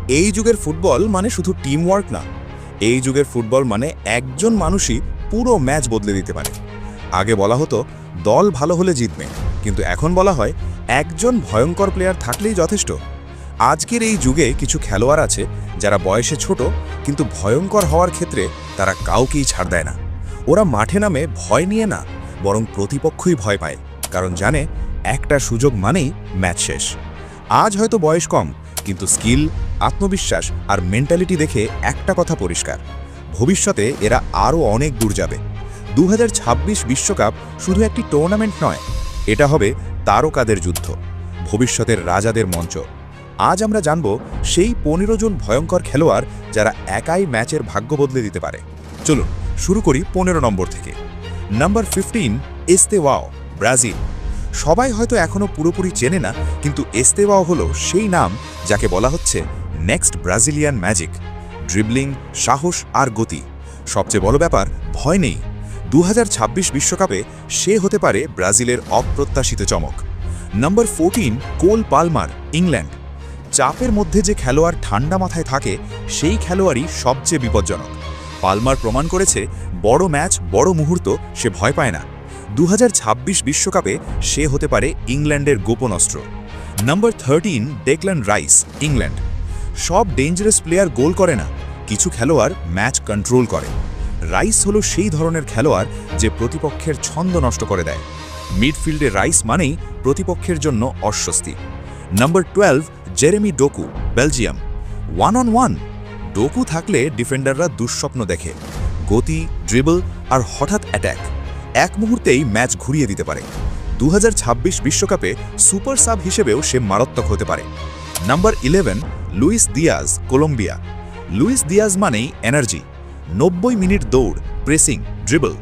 এই যুগের ফুটবল মানে শুধু টিম ওয়ার্ক না, এই যুগের ফুটবল মানে একজন মানুষই পুরো ম্যাচ বদলে দিতে পারে। আগে বলা হতো দল ভালো হলে জিতবে, কিন্তু এখন বলা হয় একজন ভয়ঙ্কর প্লেয়ার থাকলেই যথেষ্ট। আজকের এই যুগে কিছু খেলোয়াড় আছে যারা বয়সে ছোট, কিন্তু ভয়ঙ্কর হওয়ার ক্ষেত্রে তারা কাউকেই ছাড় দেয় না। ওরা মাঠে নামে ভয় নিয়ে না, বরং প্রতিপক্ষই ভয় পায়, কারণ জানে একটা সুযোগ মানেই ম্যাচ শেষ। আজ হয়তো বয়স কম, কিন্তু স্কিল, আত্মবিশ্বাস আর মেন্টালিটি দেখে একটা কথা পরিষ্কার, ভবিষ্যতে এরা আরও অনেক দূর যাবে। 2026 বিশ্বকাপ শুধু একটি টুর্নামেন্ট নয়, এটা হবে তারকাদের যুদ্ধ, ভবিষ্যতের রাজাদের মঞ্চ। আজ আমরা জানব সেই 15 জন ভয়ঙ্কর খেলোয়াড় যারা একাই ম্যাচের ভাগ্য বদলে দিতে পারে। চলুন শুরু করি 15 নম্বর থেকে। Number 15, Estevao, Brazil. সবাই হয়তো এখনও পুরোপুরি চেনে না, কিন্তু এস্তেওয়াও হলো সেই নাম যাকে বলা হচ্ছে নেক্সট ব্রাজিলিয়ান ম্যাজিক। ড্রিবলিং, সাহস আর গতি, সবচেয়ে বড় ব্যাপার ভয় নেই। 2026 বিশ্বকাপে সে হতে পারে ব্রাজিলের অপ্রত্যাশিত চমক। Number 14, Cole Palmer, England. চাপের মধ্যে যে খেলোয়াড় ঠান্ডা মাথায় থাকে, সেই খেলোয়াড়ই সবচেয়ে বিপজ্জনক। পালমার প্রমাণ করেছে বড় ম্যাচ, বড় মুহূর্ত সে ভয় পায় না। 2026 বিশ্বকাপে সে হতে পারে ইংল্যান্ডের গোপন অস্ত্র। Number 13, Declan rice, England. সব ডেঞ্জারাস প্লেয়ার গোল করে না, কিছু খেলোয়াড় ম্যাচ কন্ট্রোল করে। রাইস হলো সেই ধরনের খেলোয়াড় যে প্রতিপক্ষের ছন্দ নষ্ট করে দেয়। মিডফিল্ডে রাইস মানেই প্রতিপক্ষের জন্য অস্বস্তি। Number 12, Jeremy ডোকু, Belgium. 1-on-1 ডোকু থাকলে ডিফেন্ডাররা দুঃস্বপ্ন দেখে। গতি, ড্রিবল আর হঠাৎ অ্যাট্যাক, এক মুহূর্তেই ম্যাচ ঘুরিয়ে দিতে পারে। 2026 বিশ্বকাপে সুপার সাব হিসেবেও সে মারাত্মক হতে পারে। Number 11, Luis Diaz, Colombia. Luis Diaz মানেই এনার্জি, 90 মিনিট দৌড়, প্রেসিং, ড্রিবল।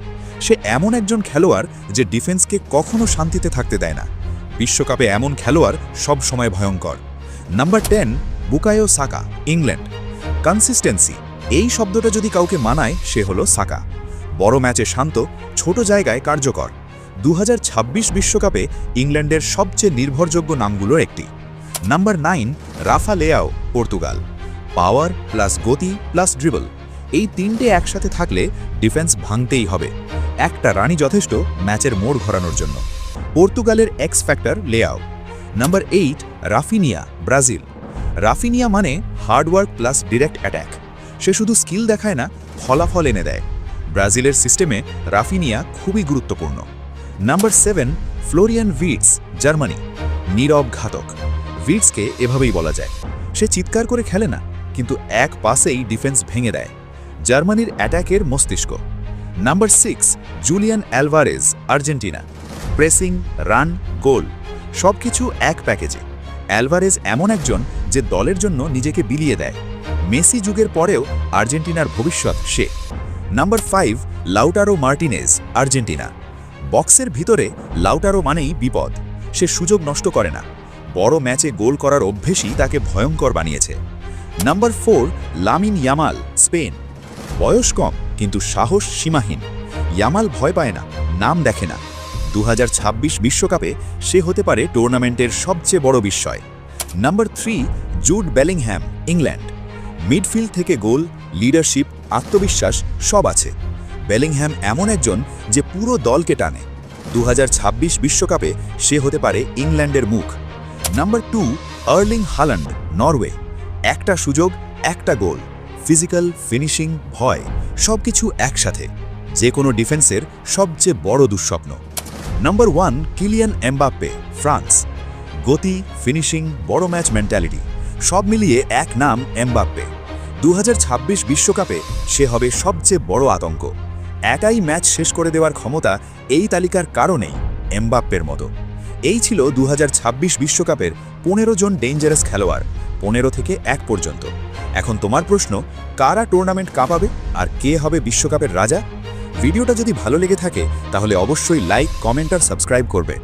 সে এমন একজন খেলোয়াড় যে ডিফেন্সকে কখনো শান্তিতে থাকতে দেয় না। বিশ্বকাপে এমন খেলোয়াড় সব সময় ভয়ঙ্কর। Number 10, Bukayo Saka, England. Consistency, এই শব্দটা যদি কাউকে মানায় সে হলো সাকা। বড় ম্যাচে শান্ত, ছোট জায়গায় কার্যকর। 2026 বিশ্বকাপে ইংল্যান্ডের সবচেয়ে নির্ভরযোগ্য নামগুলোর একটি। নাম্বার 9, রাফা লেয়াও, পর্তুগাল। পাওয়ার প্লাস গতি প্লাস ড্রিবল, এই তিনটে একসাথে থাকলে ডিফেন্স ভাঙতেই হবে। একটা রানই যথেষ্ট ম্যাচের মোড় ঘোরানোর জন্য। পর্তুগালের x factor Leão. Number 8, Raphinha, Brazil. Raphinha মানে হার্ডওয়ার্ক প্লাস ডিরেক্ট অ্যাট্যাক। সে শুধু স্কিল দেখায় না, ফলাফল এনে দেয়। ব্রাজিলের সিস্টেমে রাফিনিয়া খুবই গুরুত্বপূর্ণ। Number 7, Florian Wirtz, Germany. নীরব ঘাতক, ভির্টসকে এভাবেই বলা যায়। সে চিৎকার করে খেলে না, কিন্তু এক পাসেই ডিফেন্স ভেঙে দেয়। জার্মানির অ্যাট্যাকের মস্তিষ্ক। Number 6, Julian Alvarez, Argentina. Pressing, run, goal সবকিছু এক প্যাকেজে। অ্যালভারেজ এমন একজন যে দলের জন্য নিজেকে বিলিয়ে দেয়। মেসি যুগের পরেও আর্জেন্টিনার ভবিষ্যৎ সে। Number 5, Lautaro Martinez, Argentina. বক্সের ভিতরে লাউটারো মানেই বিপদ, সে সুযোগ নষ্ট করে না। বড় ম্যাচে গোল করার অভ্যেসই তাকে ভয়ঙ্কর বানিয়েছে। Number 4, Lamine Yamal, Spain. বয়স কম, কিন্তু সাহস সীমাহীন। ইয়ামাল ভয় পায় না, নাম দেখে না। 2026 বিশ্বকাপে সে হতে পারে টুর্নামেন্টের সবচেয়ে বড় বিস্ময়। Number 3, Jude Bellingham, England. Midfield থেকে গোল, লিডারশিপ, আত্মবিশ্বাস সব আছে। বেলিংহ্যাম এমন একজন যে পুরো দলকে টানে। 2026 বিশ্বকাপে সে হতে পারে ইংল্যান্ডের মুখ। Number 2, Erling Haaland, Norway. একটা সুযোগ, একটা গোল, ফিজিক্যাল, ফিনিশিং, ভয় সবকিছু একসাথে। যে কোনো ডিফেন্সের সবচেয়ে বড় দুঃস্বপ্ন। Number 1, Kylian Mbappe, France. গতি, ফিনিশিং, বড় ম্যাচ মেন্টালিটি সব মিলিয়ে এক নাম এমবাপ্পে। 2026 বিশ্বকাপে সে হবে সবচেয়ে বড় আতঙ্ক। একাই ম্যাচ শেষ করে দেওয়ার ক্ষমতা এই তালিকার কারণেই এমবাপ্পের মতো। এই ছিল 2026 বিশ্বকাপের 15 জন ডেঞ্জারাস খেলোয়াড়, 15 থেকে 1 পর্যন্ত। এখন তোমার প্রশ্ন, কারা টুর্নামেন্ট কাঁপাবে আর কে হবে বিশ্বকাপের রাজা? ভিডিওটা যদি ভালো লেগে থাকে তাহলে অবশ্যই লাইক, কমেন্ট আর সাবস্ক্রাইব করবে।